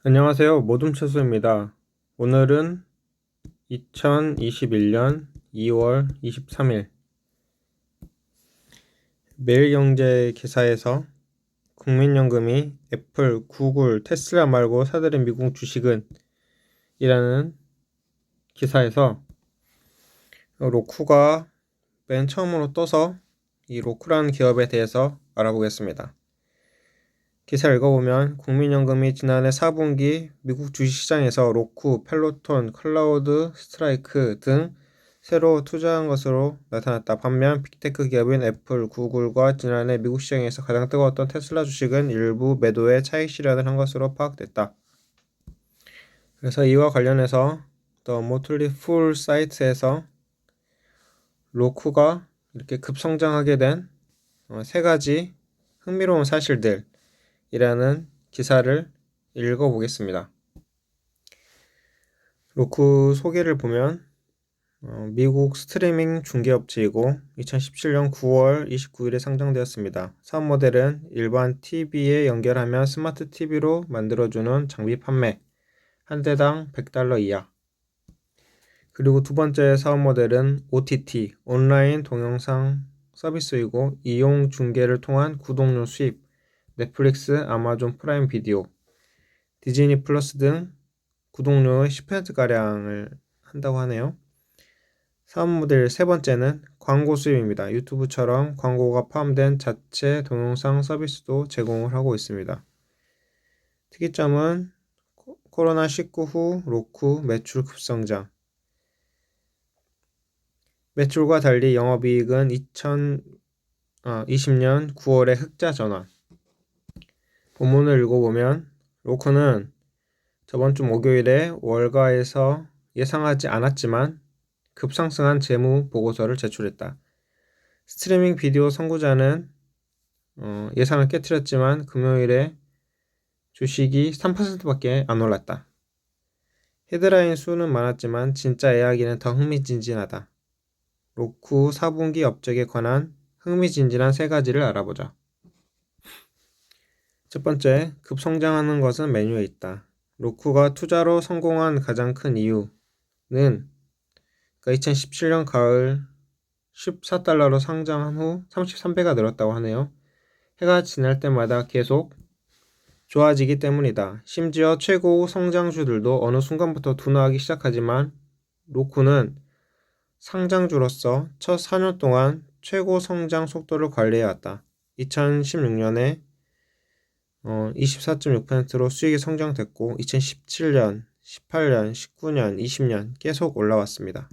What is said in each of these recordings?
안녕하세요. 모둠채소입니다. 오늘은 2021년 2월 23일 매일경제 기사에서 국민연금이 애플, 구글, 테슬라 말고 사들인 미국 주식은 이라는 기사에서 로쿠가 맨 처음으로 떠서 이 로쿠라는 기업에 대해서 알아보겠습니다. 기사 읽어보면 국민연금이 지난해 4분기 미국 주식시장에서 로쿠, 펠로톤, 클라우드 스트라이크 등 새로 투자한 것으로 나타났다. 반면 빅테크 기업인 애플, 구글과 지난해 미국 시장에서 가장 뜨거웠던 테슬라 주식은 일부 매도에 차익 실현을 한 것으로 파악됐다. 그래서 이와 관련해서 The Motley Fool 사이트에서 로쿠가 이렇게 급성장하게 된 세 가지 흥미로운 사실들 이라는 기사를 읽어보겠습니다. 로쿠 소개를 보면 미국 스트리밍 중개업체이고 2017년 9월 29일에 상장되었습니다. 사업 모델은 일반 TV에 연결하면 스마트 TV로 만들어주는 장비 판매, 한 대당 $100 이하. 그리고 두 번째 사업 모델은 OTT, 온라인 동영상 서비스이고 이용 중개를 통한 구독료 수입, 넷플릭스, 아마존 프라임 비디오, 디즈니 플러스 등 구독료의 10%가량을 한다고 하네요. 사업 모델 세 번째는 광고 수입입니다. 유튜브처럼 광고가 포함된 자체 동영상 서비스도 제공을 하고 있습니다. 특이점은 코로나19 후 로쿠 매출 급성장. 매출과 달리 영업이익은 2020년 9월에 흑자 전환. 본문을 읽어보면 로쿠는 저번 주 목요일에 월가에서 예상하지 않았지만 급상승한 재무 보고서를 제출했다. 스트리밍 비디오 선구자는 예상을 깨트렸지만 금요일에 주식이 3%밖에 안 올랐다. 헤드라인 수는 많았지만 진짜 이야기는 더 흥미진진하다. 로쿠 4분기 업적에 관한 흥미진진한 세 가지를 알아보자. 첫 번째, 급성장하는 것은 메뉴에 있다. 로쿠가 투자로 성공한 가장 큰 이유는 2017년 가을 $14로 상장한 후 33배가 늘었다고 하네요. 해가 지날 때마다 계속 좋아지기 때문이다. 심지어 최고 성장주들도 어느 순간부터 둔화하기 시작하지만 로쿠는 상장주로서 첫 4년 동안 최고 성장 속도를 관리해왔다. 2016년에 24.6%로 수익이 성장됐고 2017년, 18년, 19년, 20년 계속 올라왔습니다.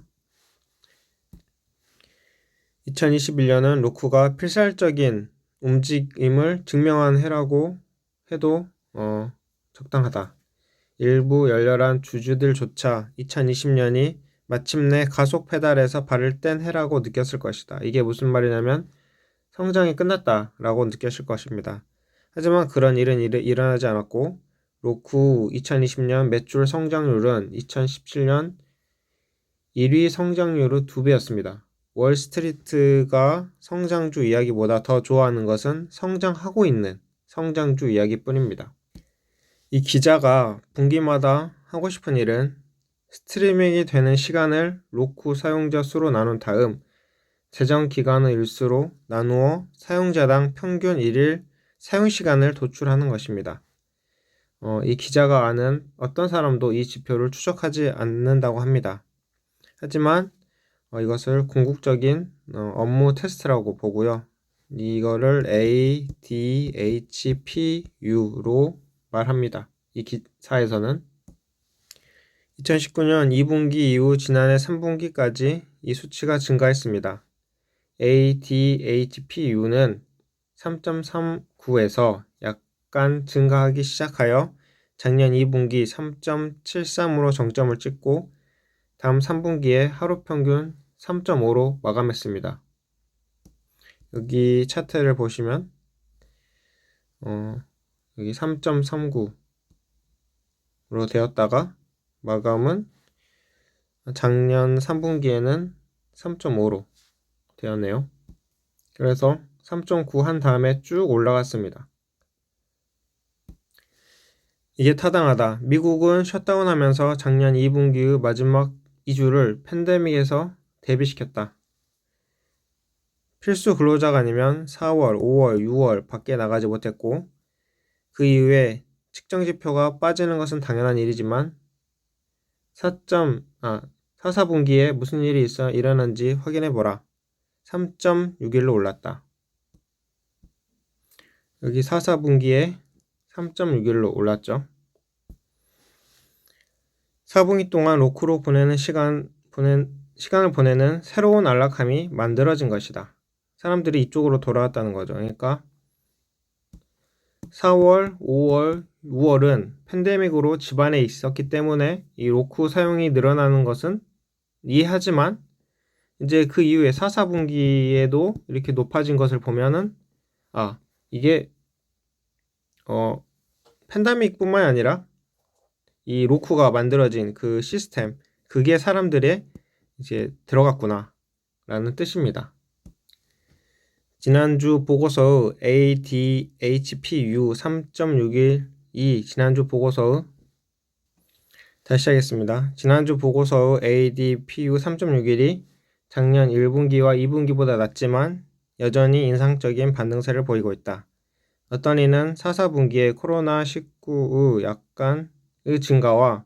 2021년은 로쿠가 필살적인 움직임을 증명한 해라고 해도 적당하다. 일부 열렬한 주주들조차 2020년이 마침내 가속 페달에서 발을 뗀 해라고 느꼈을 것이다. 이게 무슨 말이냐면 성장이 끝났다라고 느꼈을 것입니다. 하지만 그런 일은 일어나지 않았고 로쿠 2020년 매출 성장률은 2017년 1위 성장률의 2배였습니다. 월스트리트가 성장주 이야기보다 더 좋아하는 것은 성장하고 있는 성장주 이야기뿐입니다. 이 기자가 분기마다 하고 싶은 일은 스트리밍이 되는 시간을 로쿠 사용자 수로 나눈 다음 재정 기간의 일수로 나누어 사용자당 평균 1일 사용시간을 도출하는 것입니다. 이 기자가 아는 어떤 사람도 이 지표를 추적하지 않는다고 합니다. 하지만 이것을 궁극적인 업무 테스트라고 보고요. 이거를 ADHPU로 말합니다. 이 기사에서는 2019년 2분기 이후 지난해 3분기까지 이 수치가 증가했습니다. ADHPU는 3.39에서 약간 증가하기 시작하여 작년 2분기 3.73으로 정점을 찍고 다음 3분기에 하루 평균 3.5로 마감했습니다. 여기 차트를 보시면 여기 3.39로 되었다가 마감은 작년 3분기에는 3.5로 되었네요. 그래서 3.9 한 다음에 쭉 올라갔습니다. 이게 타당하다. 미국은 셧다운하면서 작년 2분기의 마지막 2주를 팬데믹에서 대비시켰다. 필수 근로자가 아니면 4월, 5월, 6월 밖에 나가지 못했고 그 이후에 측정 지표가 빠지는 것은 당연한 일이지만 4분기에 무슨 일이 일어난지 확인해보라. 3.6일로 올랐다. 여기 4분기에 3.6일로 올랐죠. 4분기 동안 로크로 시간을 보내는 새로운 안락함이 만들어진 것이다. 사람들이 이쪽으로 돌아왔다는 거죠. 그러니까 4월, 5월, 6월은 팬데믹으로 집안에 있었기 때문에 이 로쿠 사용이 늘어나는 것은 이해하지만 이제 그 이후에 4분기에도 이렇게 높아진 것을 보면은 이게 팬데믹뿐만 아니라 이 로쿠가 만들어진 그 시스템 그게 사람들의 이제 들어갔구나 라는 뜻입니다. 지난주 보고서의 ADHPU 3.612 지난주 보고서의 다시 하겠습니다. 지난주 보고서의 ADPU 3.6일이 작년 1분기와 2분기보다 낮지만 여전히 인상적인 반등세를 보이고 있다. 어떤 이는 4분기에 코로나19의 약간의 증가와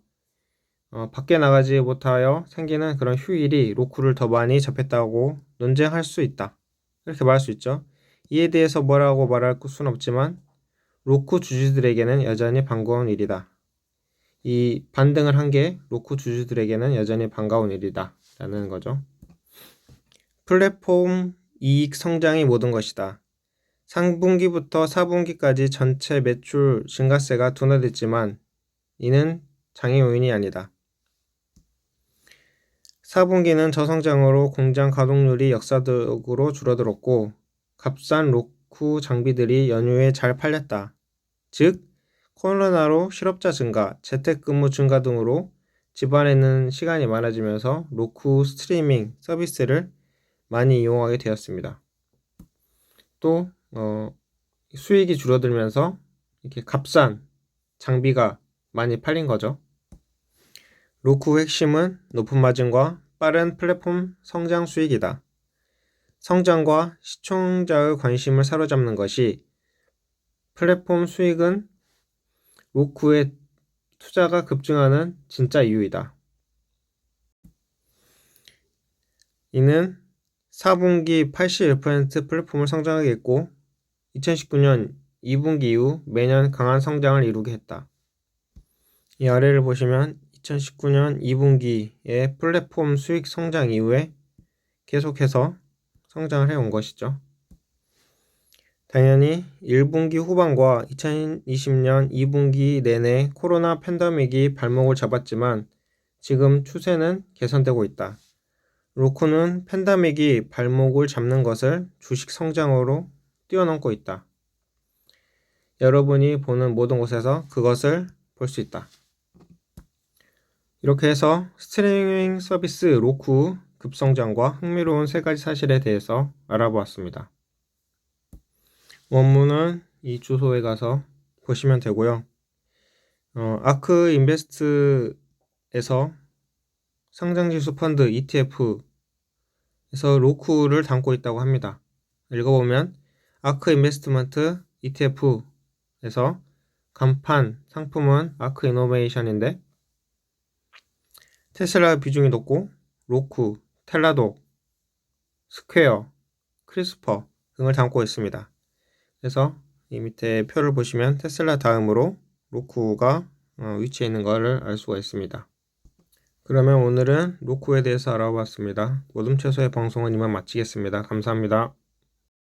밖에 나가지 못하여 생기는 그런 휴일이 로쿠를 더 많이 접했다고 논쟁할 수 있다. 이렇게 말할 수 있죠. 이에 대해서 뭐라고 말할 수는 없지만 로쿠 주주들에게는 여전히 반가운 일이다. 이 반등을 한 게 로쿠 주주들에게는 여전히 반가운 일이다 라는 거죠. 플랫폼 이익 성장이 모든 것이다. 3분기부터 4분기까지 전체 매출 증가세가 둔화됐지만 이는 장애 요인이 아니다. 4분기는 저성장으로 공장 가동률이 역사적으로 줄어들었고 값싼 로쿠 장비들이 연휴에 잘 팔렸다. 즉 코로나로 실업자 증가, 재택근무 증가 등으로 집안에 있는 시간이 많아지면서 로쿠 스트리밍 서비스를 많이 이용하게 되었습니다. 또 수익이 줄어들면서 이렇게 값싼 장비가 많이 팔린 거죠. 로쿠 핵심은 높은 마진과 빠른 플랫폼 성장 수익이다. 성장과 시청자의 관심을 사로잡는 것이 플랫폼 수익은 로쿠의 투자가 급증하는 진짜 이유이다. 이는 4분기 81% 플랫폼을 성장하게 했고 2019년 2분기 이후 매년 강한 성장을 이루게 했다. 이 아래를 보시면 2019년 2분기의 플랫폼 수익 성장 이후에 계속해서 성장을 해온 것이죠. 당연히 1분기 후반과 2020년 2분기 내내 코로나 팬데믹이 발목을 잡았지만 지금 추세는 개선되고 있다. 로쿠는 팬데믹이 발목을 잡는 것을 주식 성장으로 뛰어넘고 있다. 여러분이 보는 모든 곳에서 그것을 볼 수 있다. 이렇게 해서 스트리밍 서비스 로쿠 급성장과 흥미로운 세 가지 사실에 대해서 알아보았습니다. 원문은 이 주소에 가서 보시면 되고요. 아크 인베스트에서 상장지수 펀드 ETF에서 로쿠를 담고 있다고 합니다. 읽어보면 아크 인베스트먼트 ETF에서 간판 상품은 아크 이노베이션인데 테슬라 비중이 높고 로쿠, 텔라독, 스퀘어, 크리스퍼 등을 담고 있습니다. 그래서 이 밑에 표를 보시면 테슬라 다음으로 로쿠가 위치해 있는 것을 알 수가 있습니다. 그러면 오늘은 로쿠에 대해서 알아봤습니다. 모둠 채소의 방송은 이만 마치겠습니다. 감사합니다.